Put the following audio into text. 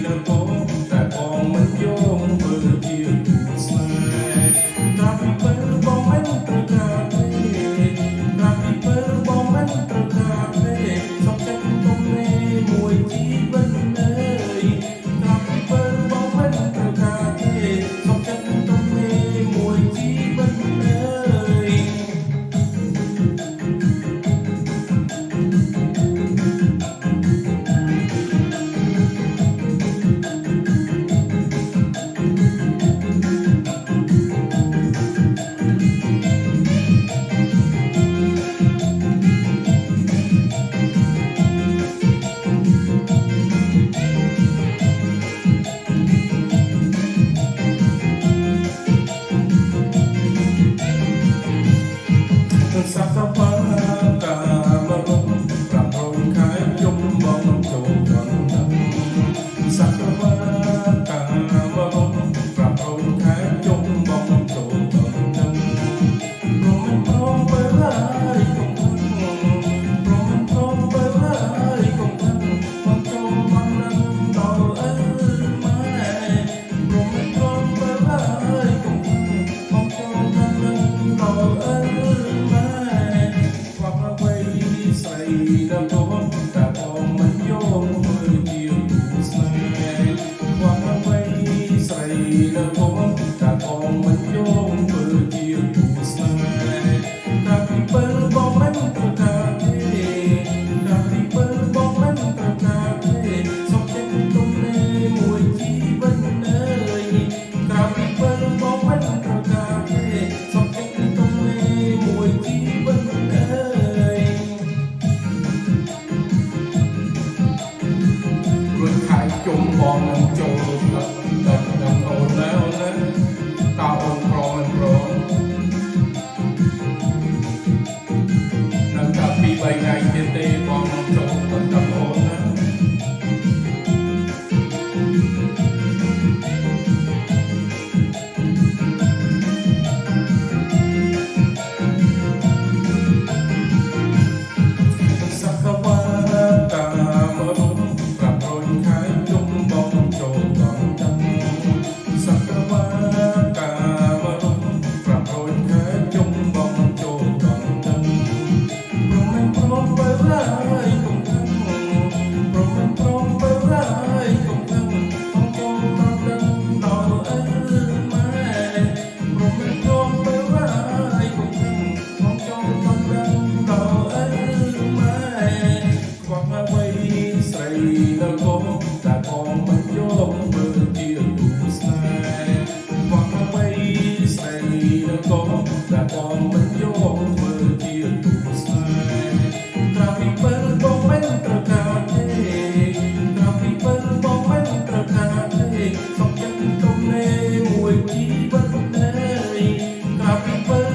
លើបងតែបងមិនយំមើលជាទូស្នេហ៍តាពីពេលបងមិនត្រូវការទេតាពីពេលបងមិនត្រូវការទេសុខចិត្តទុំនេះមួយជីវិតអើយតាពីពេលបងមិនត្រូវការទេសុខចិត្តទុំនេះមួយជីវិតអើយសាប់ទៅកាមរំប្រាប់រំខាយយំបងចូលដល់សាប់ទៅកាមរំប្រាប់រំខាយយំបងចូលដល់ព្រមព្រមបើហើយកុំព្រមព្រមបើហើយកុំបងចូលបងដល់អើម៉ែព្រមព្រមបើហើយកុំបងចូលដល់អើដល់បងតែបងមិនយល់មើលជាទូស្នេហ៍ความអ្វីស្រីដល់បងតែបងមិនយល់មើលជាទូស្នេហ៍តែពីពេលបងមិនត្រូវការទេតែពីពេលបងមិនត្រូវការទេសុខចិត្តទុំនេះមួយជីវិតអើយតែពីពេលបងមិនត្រូវការទេសុខចិត្តទុំនេះមួយជីវិតអើយជុំបងនឹងចូលដល់អូនណាអូនណាតើអូនព្រមមិនព្រមនៅតែពី3ថ្ងៃទៀតទេបងនឹងចូលដល់អូនណាសាប់ទៅកាមរំប្រាប់រំខាយយំបងចូលដល់សាប់ទៅកាមរំប្រាប់រំខាយយំបងចូលដល់ព្រមមិនព្រមបើហើយកុំព្រមមិនព្រមបើហើយកុំបងចូលដល់អើម៉ែព្រមមិនព្រមបើហើយកុំបងចូលដល់អើម៉ែខ្វះអ្វីស្រីដល់បងតែបងមិនយល់មើលជាទូស្នេហ៍ខ្វះអ្វីស្រីដល់បងតែបងមិនយល់មើលជាទូស្នេហ៍តែពីពេលបងមិនត្រូវការទេតែពីពេលបងមិនត្រូវការទេសុខចិត្តទុំនេះមួយជីវិតអើយតែពីពេល